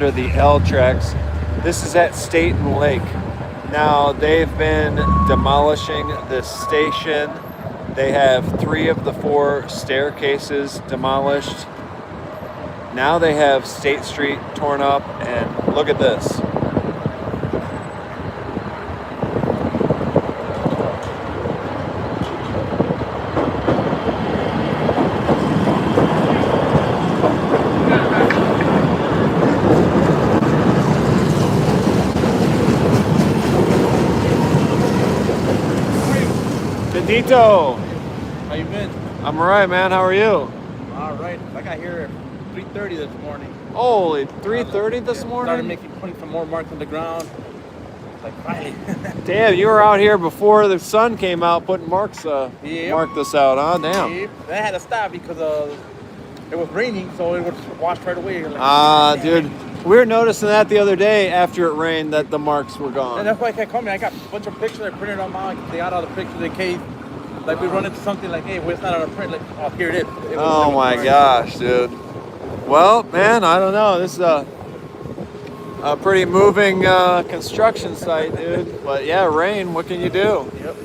under the L tracks. This is at Staten Lake. Now they've been demolishing this station. They have 3 of the 4 staircases demolished. Now they have State Street torn up, and look at this. Benito, How you been? I'm alright, man. How are you? All right. I got here at 3:30 this morning. Holy, 3:30 this Started morning? putting some more marks on the ground. Like finally. Damn, you were out here before the sun came out putting marks. Yep. Mark this out, huh? Damn. Yep. I had to stop because it was raining, so it would wash right away. Like, Dude, we were noticing that the other day after it rained that the marks were And gone. that's why I kept coming. I got a bunch of pictures. I printed them out. They got all the pictures in case, like we run into something like, hey, well, it's not on a print. Like, oh, here it is. Oh my gosh, dude. Well, man, I don't know. This is a pretty moving construction site, dude. But yeah, rain. What can you do? Yep.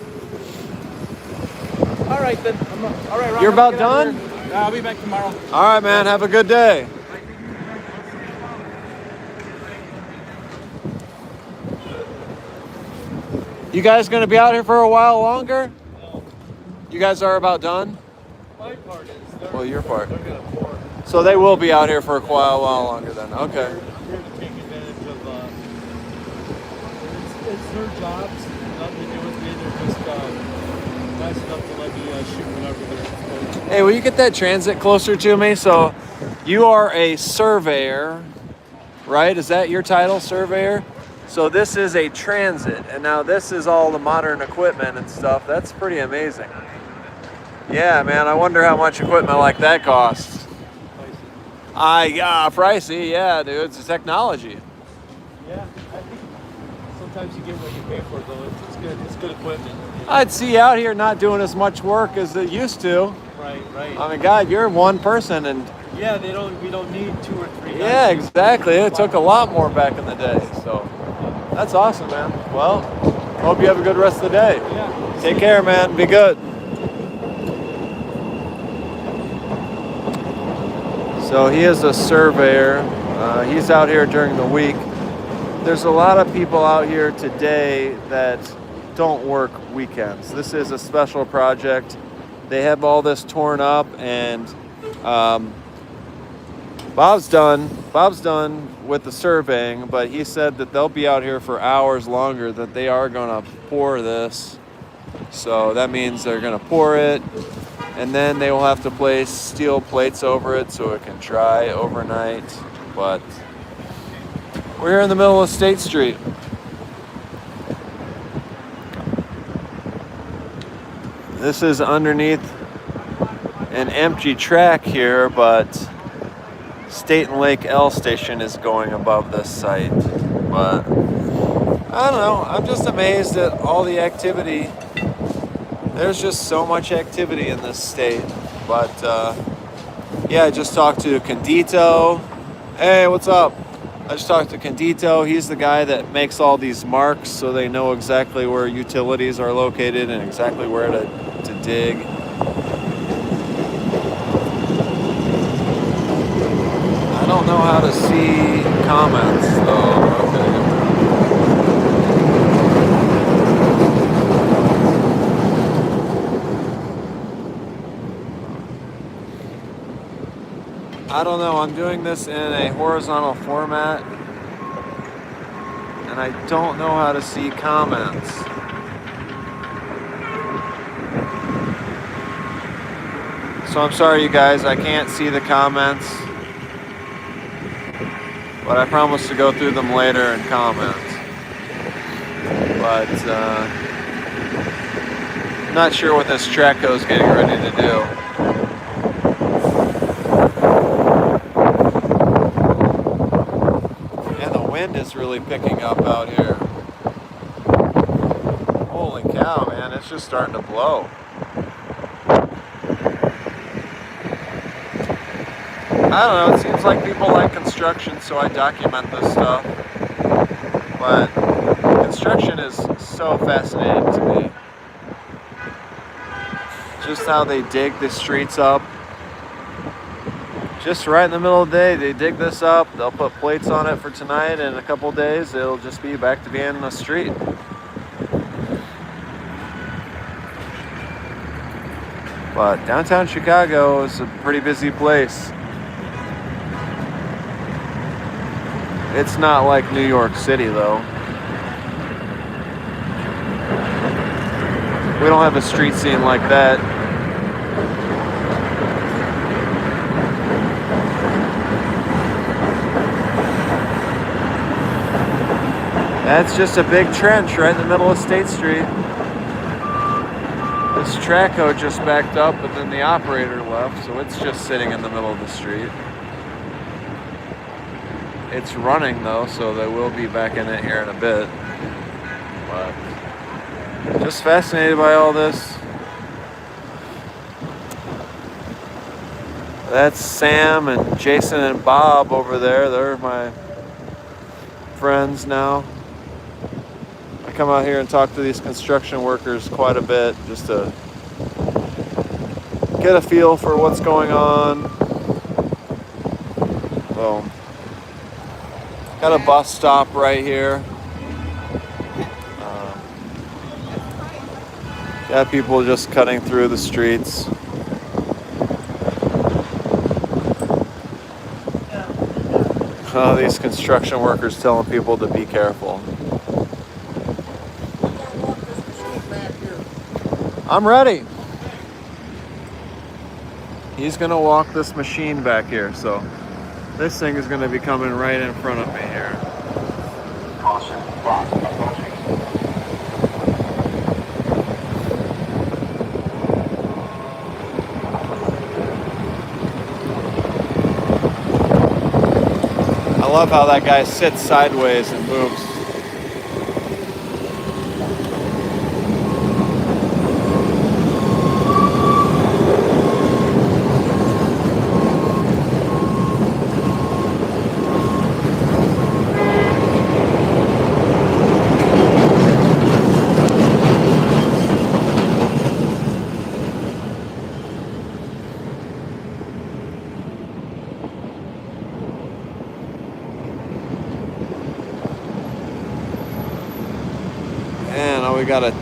All right then. All right, Ron, You're I'm gonna about get out of done? here. I'll be back tomorrow. All right, man. Have a good day. You guys gonna be out here for a while longer? No. You guys are about done? My part is Well, your part. they're gonna pour. So they will be out here for a while longer then. Okay. Here to take advantage of it's their jobs, nothing to do with me. They're just nice enough to let me shoot whenever they're supposed to. Hey, will you get that transit closer to me? So you are a surveyor, right? Is that your title, surveyor? So this is a transit, and now this is all the modern equipment and stuff. That's pretty amazing. Yeah, man, I wonder how much equipment like that costs. Pricey, yeah, dude. It's technology. Yeah, I think sometimes you get what you pay for, though. It's good. It's good equipment. I'd see you out here not doing as much work as it used to. Right. I mean, God, you're one person, and Yeah, we don't need 2 or 3 guys. yeah, exactly. It took a lot more back in the day, so that's awesome, man. Well, hope you have a good rest of the day. Yeah. Take care, man. Be good. So he is a surveyor. He's out here during the week. There's a lot of people out here today that don't work weekends. This is a special project. They have all this torn up, and Bob's done with the surveying, but he said that they'll be out here for hours longer, that they are going to pour this. So that means they're going to pour it, and then they will have to place steel plates over it so it can dry overnight. But we're here in the middle of State Street. This is underneath an empty track here, but Staten Lake L station is going above this site. But I don't know, I'm just amazed at all the activity. There's just so much activity in this state. But yeah, I just talked to Condito. Hey, what's up? I just talked to Condito. He's the guy that makes all these marks so they know exactly where utilities are located and exactly where to dig. I don't know how to see comments though. Okay. I don't know, I'm doing this in a horizontal format, and I don't know how to see comments. So I'm sorry, you guys, I can't see the comments, but I promise to go through them later and comment. But I'm not sure what this Traco is getting ready to do. Is really picking up out here. Holy cow, man, it's just starting to blow. I don't know, it seems like people like construction, so I document this stuff. But construction is so fascinating to me. Just how they dig the streets up. Just right in the middle of the day, they dig this up. They'll put plates on it for tonight, and in a couple of days, it'll just be back to being a street. But downtown Chicago is a pretty busy place. It's not like New York City, though. We don't have a street scene like that. That's just a big trench right in the middle of State Street. This Traco just backed up, and then the operator left, so it's just sitting in the middle of the street. It's running though, so they will be back in it here in a bit. But just fascinated by all this. That's Sam and Jason and Bob over there. They're my friends now. I come out here and talk to these construction workers quite a bit just to get a feel for what's going on. Well, got a bus stop right here. Got people just cutting through the streets. These construction workers telling people to be careful. I'm ready. He's gonna walk this machine back here, so this thing is gonna be coming right in front of me here. Caution, block approaching. I love how that guy sits sideways and moves. We got a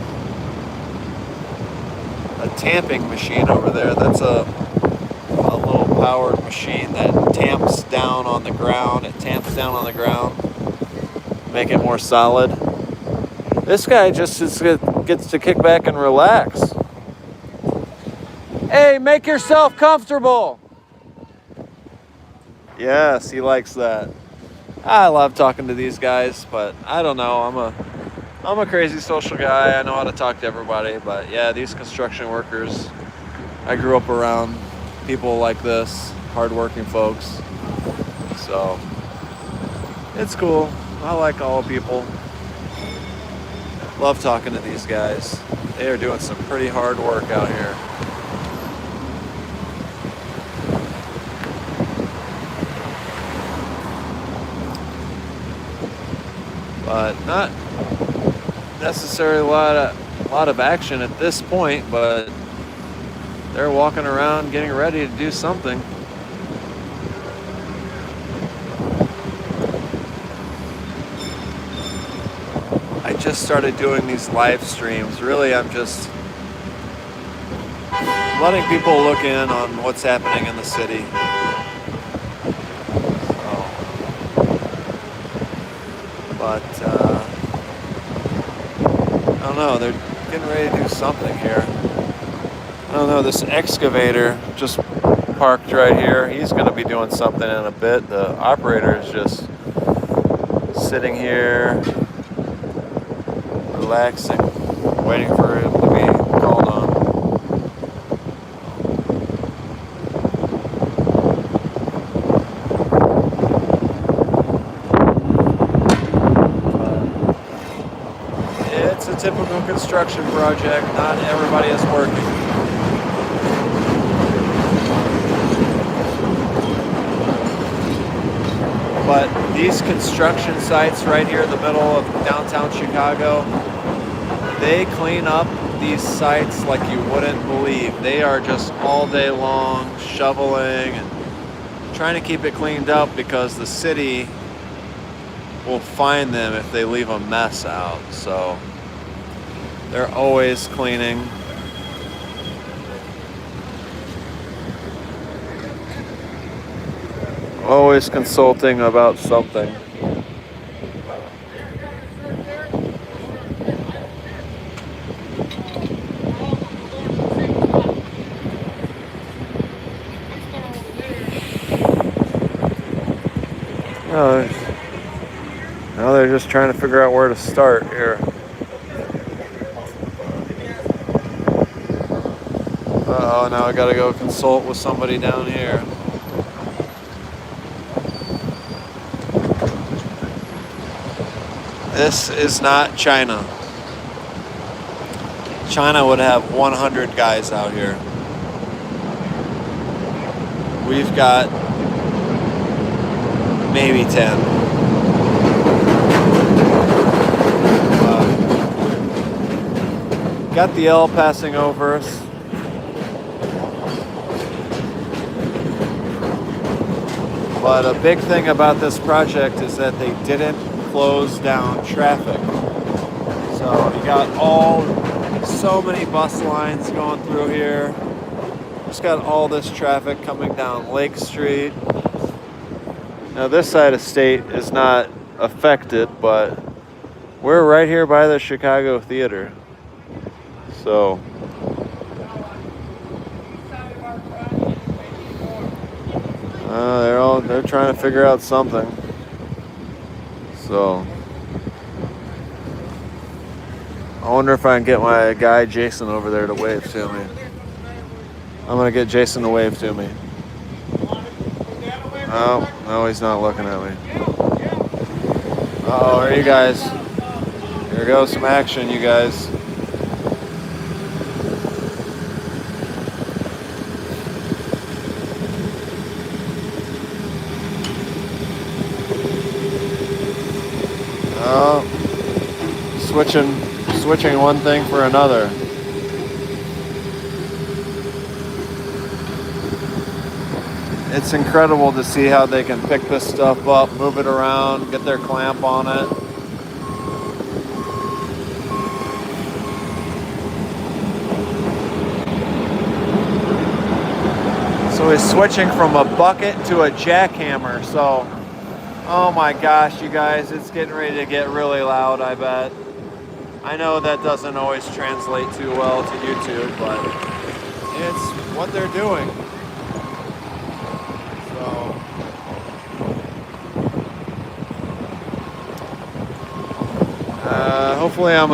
tamping machine over there. That's a little powered machine that tamps down on the ground. It tamps down on the ground, make it more solid. This guy just gets to kick back and relax. Hey, make yourself comfortable. Yes, he likes that. I love talking to these guys, but I don't know. I'm a crazy social guy. I know how to talk to everybody, but yeah, these construction workers, I grew up around people like this, hardworking folks. So it's cool. I like all people. Love talking to these guys. They are doing some pretty hard work out here. But not necessarily a lot of action at this point, but they're walking around getting ready to do something. I just started doing these live streams. Really, I'm just letting people look in on what's happening in the city. But I don't know, they're getting ready to do something here. I don't know, this excavator just parked right here. He's going to be doing something in a bit. The operator is just sitting here, relaxing, waiting for him to be called on. It's a typical construction project. Not everybody is working. But these construction sites right here in the middle of downtown Chicago, they clean up these sites like you wouldn't believe. They are just all day long shoveling and trying to keep it cleaned up because the city will fine them if they leave a mess out. So they're always cleaning. Always consulting about something. Oh, now they're just trying to figure out where to start here. Uh-oh, now I gotta go consult with somebody down here. This is not China. China would have 100 guys out here. We've got maybe 10. Got the L passing over us. But a big thing about this project is that they didn't close down traffic. So you got so many bus lines going through here. Just got all this traffic coming down Lake Street. Now this side of state is not affected, but we're right here by the Chicago Theater. So they're trying to figure out something. So I wonder if I can get my guy Jason over there to wave to me. I'm gonna get Jason to wave to me. Oh, no, he's not looking at me. Uh-oh, here you guys. Here goes some action, you guys. Oh, switching one thing for another. It's incredible to see how they can pick this stuff up, move it around, get their clamp on it. So he's switching from a bucket to a jackhammer. So, oh my gosh, you guys, it's getting ready to get really loud, I bet. I know that doesn't always translate too well to YouTube, but it's what they're doing. Hopefully I'm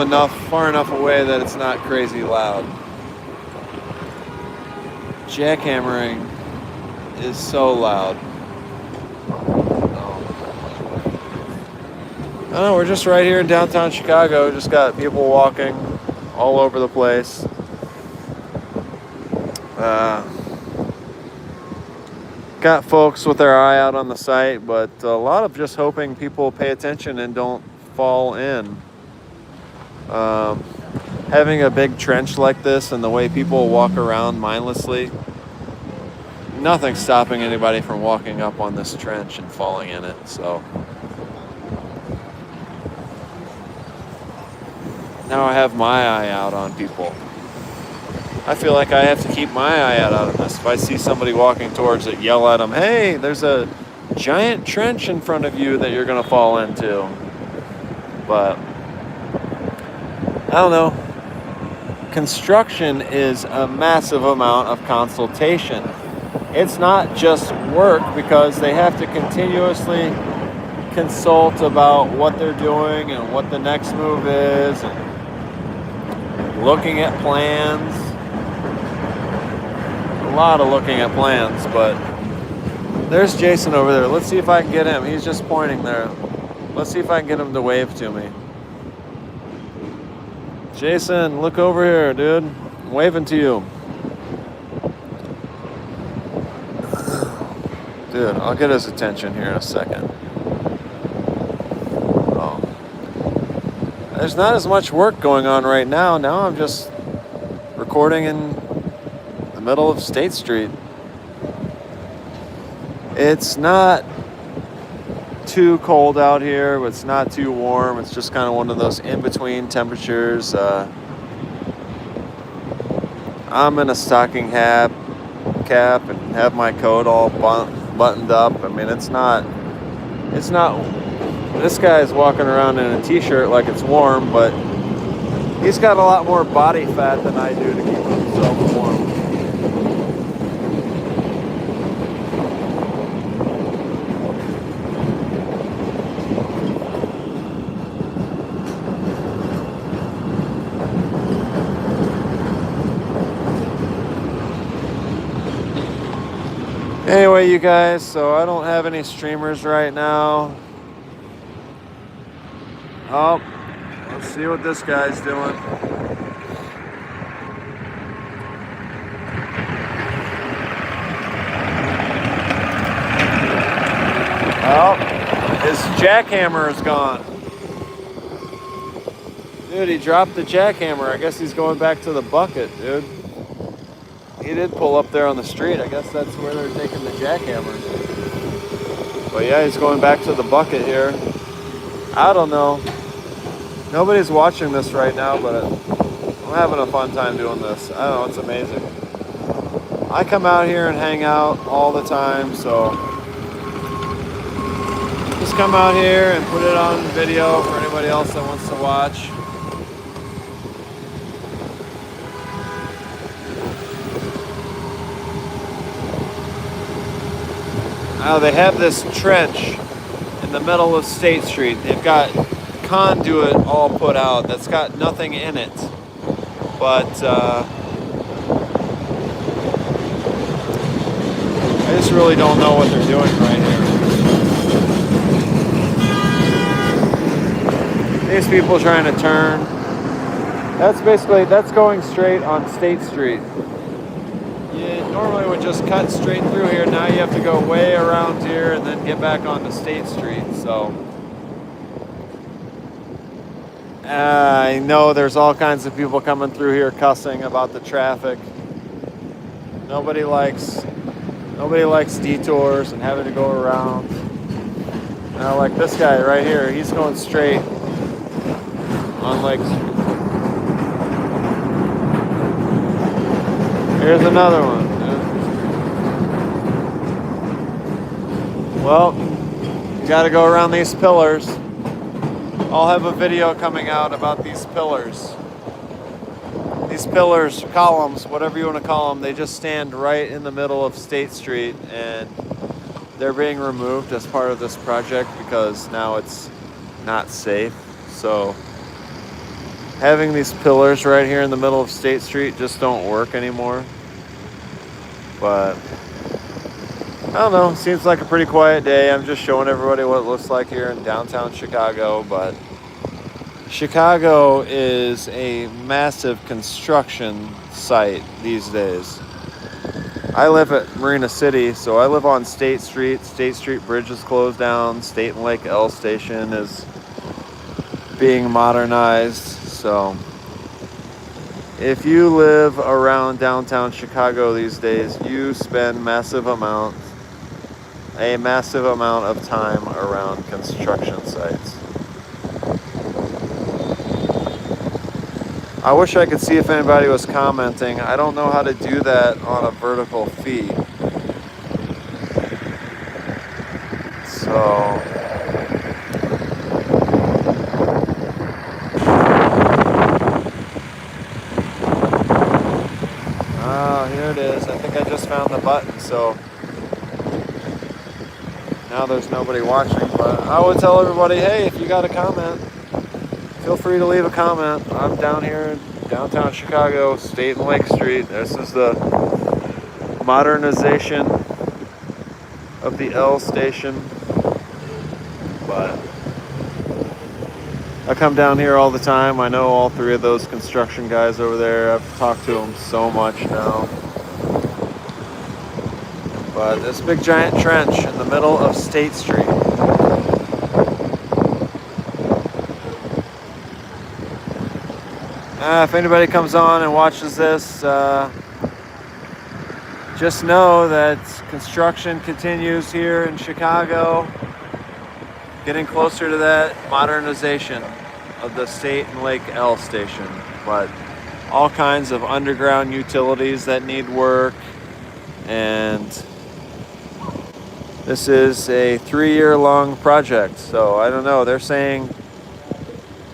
far enough away that it's not crazy loud. Jackhammering is so loud. I don't know, we're just right here in downtown Chicago. Just got people walking all over the place. Got folks with their eye out on the site, but a lot of just hoping people pay attention and don't fall in. Having a big trench like this and the way people walk around mindlessly, nothing's stopping anybody from walking up on this trench and falling in it. So now I have my eye out on people. I feel like I have to keep my eye out on this. If I see somebody walking towards it, yell at them, hey, there's a giant trench in front of you that you're going to fall into. But I don't know. Construction is a massive amount of consultation. It's not just work because they have to continuously consult about what they're doing and what the next move is, and looking at plans. A lot of looking at plans, but there's Jason over there. Let's see if I can get him. He's just pointing there. Let's see if I can get him to wave to me. Jason, look over here, dude. I'm waving to you. Dude, I'll get his attention here in a second. there's not as much work going on right now. Now I'm just recording in the middle of State Street. It's not too cold out here, but it's not too warm. It's just kind of one of those in-between temperatures. I'm in a stocking cap and have my coat all buttoned up. I mean, it's not, this guy's walking around in a t-shirt like it's warm, but he's got a lot more body fat than I do to keep himself warm. Anyway, you guys, so I don't have any streamers right now. Oh, let's see what this guy's doing. Oh, his jackhammer is gone. Dude, he dropped the jackhammer. I guess he's going back to the bucket, dude. He did pull up there on the street. I guess that's where they're taking the jackhammer. But yeah, he's going back to the bucket here. I don't know. Nobody's watching this right now, but I'm having a fun time doing this. I don't know, it's amazing. I come out here and hang out all the time, so just come out here and put it on video for anybody else that wants to watch. Now they have this trench in the middle of State Street. They've got conduit all put out that's got nothing in it. But I just really don't know what they're doing right here. These people trying to turn. That's going straight on State Street. You normally would just cut straight through here. Now you have to go way around here and then get back onto State Street. So I know there's all kinds of people coming through here cussing about the traffic. Nobody likes detours and having to go around. Now, like this guy right here, he's going straight on Lake Street. Here's another one. Well, you got to go around these pillars. I'll have a video coming out about these pillars. These pillars, columns, whatever you want to call them, they just stand right in the middle of State Street, and they're being removed as part of this project because now it's not safe. So having these pillars right here in the middle of State Street just don't work anymore. But I don't know, seems like a pretty quiet day. I'm just showing everybody what it looks like here in downtown Chicago, but Chicago is a massive construction site these days. I live at Marina City, so I live on State Street. State Street Bridge is closed down. State and Lake L Station is being modernized. So if you live around downtown Chicago these days, you spend a massive amount of time around construction sites. I wish I could see if anybody was commenting. I don't know how to do that on a vertical feed. So here it is. I think I just found the button, so now there's nobody watching, but I would tell everybody, hey, if you got a comment, feel free to leave a comment. I'm down here in downtown Chicago, State and Lake Street. This is the modernization of the L station. But I come down here all the time. I know all three of those construction guys over there. I've talked to them so much now. But this big giant trench in the middle of State Street. If anybody comes on and watches this, just know that construction continues here in Chicago, getting closer to that modernization of the State and Lake L station. But all kinds of underground utilities that need work, and this is a 3-year-long project. So I don't know, they're saying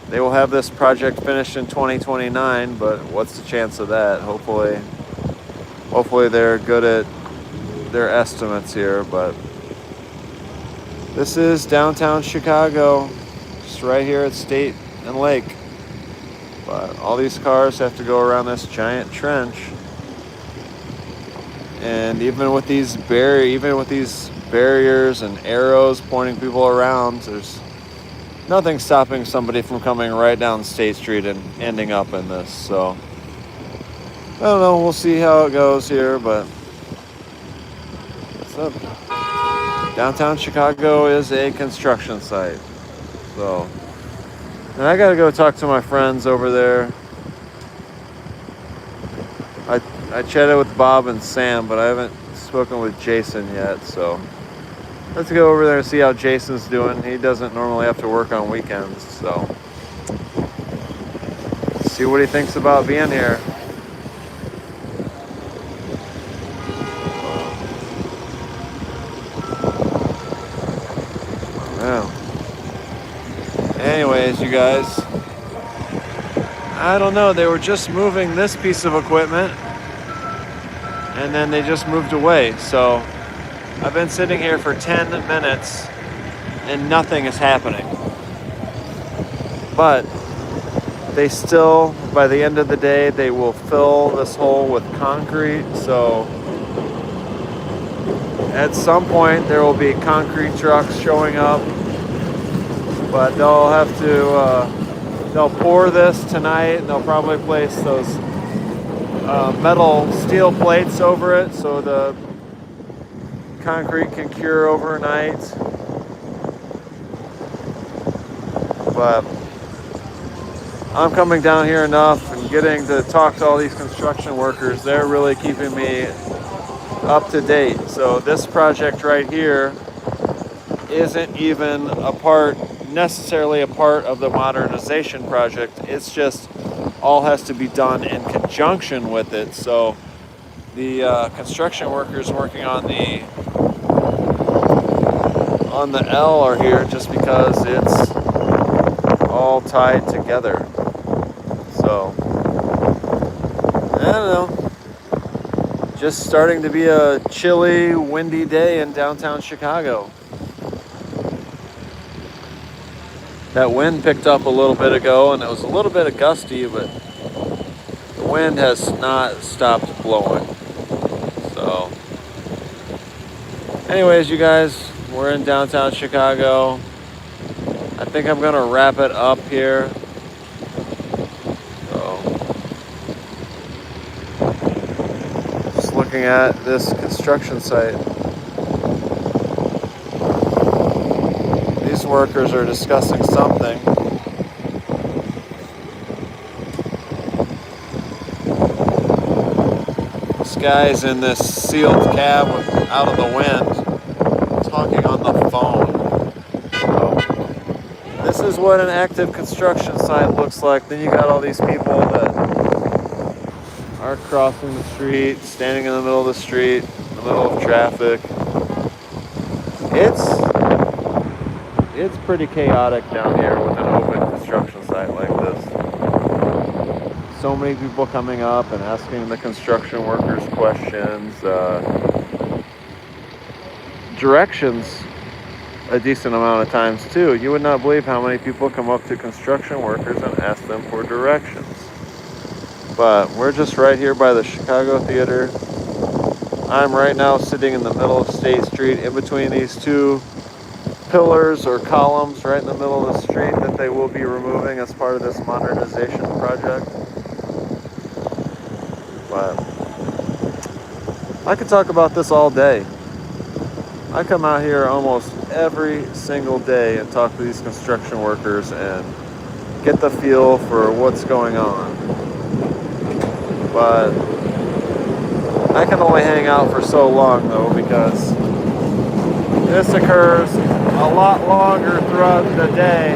they will have this project finished in 2029, but what's the chance of that? Hopefully they're good at their estimates here. But this is downtown Chicago, just right here at State and Lake. But all these cars have to go around this giant trench, and even with these barriers and arrows pointing people around, there's nothing stopping somebody from coming right down State Street and ending up in this. So I don't know, we'll see how it goes here, but what's up? Downtown Chicago is a construction site. So, and I gotta go talk to my friends over there. I chatted with Bob and Sam, but I haven't spoken with Jason yet, so let's go over there and see how Jason's doing. He doesn't normally have to work on weekends, so see what he thinks about being here. Wow. Anyways, you guys, I don't know, they were just moving this piece of equipment and then they just moved away. So I've been sitting here for 10 minutes and nothing is happening. But they still, by the end of the day, they will fill this hole with concrete. So at some point there will be concrete trucks showing up, but they'll have to, they'll pour this tonight and they'll probably place those metal steel plates over it so the concrete can cure overnight. But I'm coming down here enough and getting to talk to all these construction workers. They're really keeping me up to date. So this project right here isn't even necessarily a part of the modernization project. It's just all has to be done in conjunction with it. So the construction workers working on the L are here just because it's all tied together. So I don't know, just starting to be a chilly, windy day in downtown Chicago. That wind picked up a little bit ago and it was a little bit of gusty, but the wind has not stopped blowing. So anyways, you guys, we're in downtown Chicago. I think I'm gonna wrap it up here. So just looking at this construction site. These workers are discussing something. This guy's in this sealed cab out of the wind, talking on the phone. So, this is what an active construction site looks like. Then you got all these people that are crossing the street, standing in the middle of the street, in the middle of traffic. It's pretty chaotic down here with an open construction site like this. So many people coming up and asking the construction workers questions, directions a decent amount of times too. You would not believe how many people come up to construction workers and ask them for directions. But we're just right here by the Chicago Theater. I'm right now sitting in the middle of State Street in between these two pillars or columns right in the middle of the street that they will be removing as part of this modernization project. But I could talk about this all day. I come out here almost every single day and talk to these construction workers and get the feel for what's going on. But I can only hang out for so long though, because this occurs a lot longer throughout the day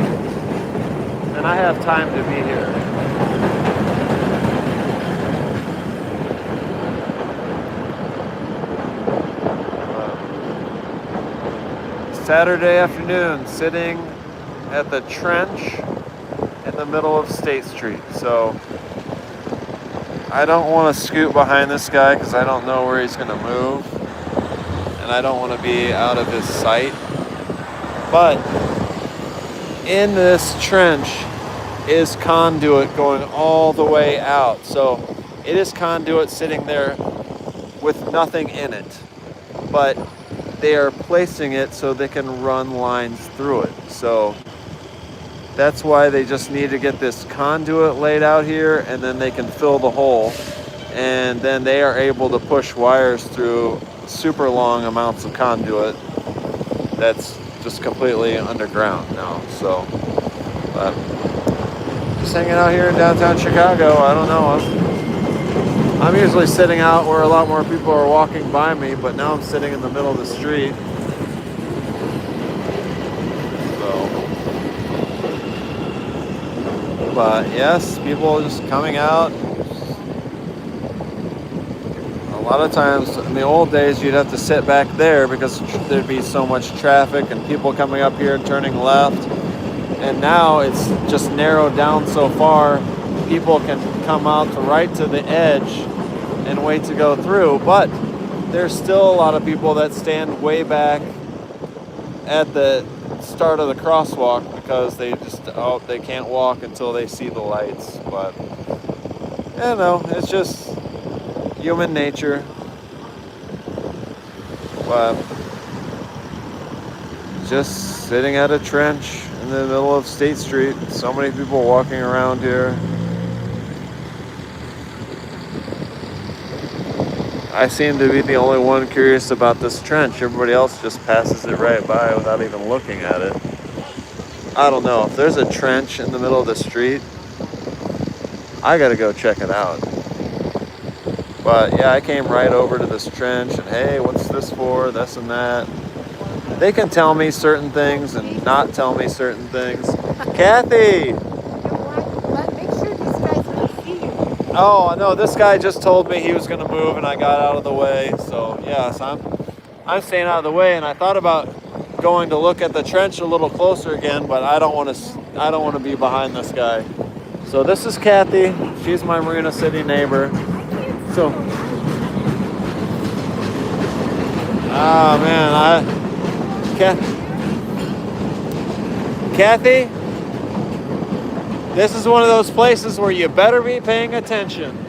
than I have time to be here. Saturday afternoon, sitting at the trench in the middle of State Street. So I don't want to scoot behind this guy because I don't know where he's going to move, and I don't want to be out of his sight. But in this trench is conduit going all the way out. So it is conduit sitting there with nothing in it, but they are placing it so they can run lines through it. So that's why they just need to get this conduit laid out here, and then they can fill the hole, and then they are able to push wires through super long amounts of conduit that's just completely underground now. So just hanging out here in downtown Chicago. I don't know, I'm usually sitting out where a lot more people are walking by me, but now I'm sitting in the middle of the street. But yes, people are just coming out. A lot of times in the old days you'd have to sit back there because there'd be so much traffic and people coming up here and turning left. And now it's just narrowed down so far, people can come out right to the edge and wait to go through. But there's still a lot of people that stand way back at the start of the crosswalk because they just they can't walk until they see the lights. But I don't know, it's just human nature. But just sitting at a trench in the middle of State Street, so many people walking around here. I seem to be the only one curious about this trench. Everybody else just passes it right by without even looking at it. I don't know. If there's a trench in the middle of the street, I gotta go check it out. But yeah, I came right over to this trench and hey, what's this for? This and that. They can tell me certain things and not tell me certain things. Kathy! Make sure these guys don't see you. Oh no, this guy just told me he was gonna move and I got out of the way. So yes, I'm staying out of the way, and I thought about going to look at the trench a little closer again, but I don't want to be behind this guy. So this is Kathy. She's my Marina City neighbor. So man, Kathy, this is one of those places where you better be paying attention.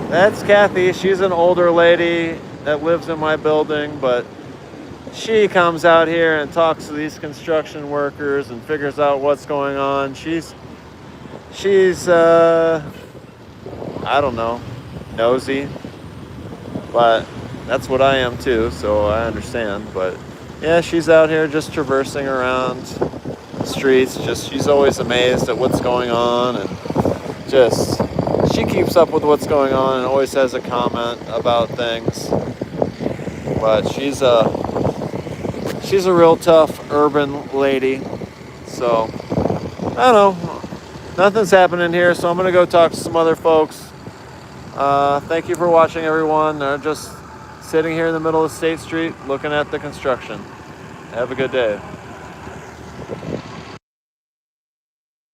That's Kathy. She's an older lady that lives in my building, but she comes out here and talks to these construction workers and figures out what's going on. She's I don't know, nosy, but that's what I am too, so I understand. But yeah, she's out here just traversing around the streets. She's always amazed at what's going on, and just she keeps up with what's going on and always has a comment about things. But she's a real tough urban lady. So I don't know, nothing's happening here, so I'm gonna go talk to some other folks. Thank you for watching, everyone. They're just sitting here in the middle of State Street looking at the construction. Have a good day.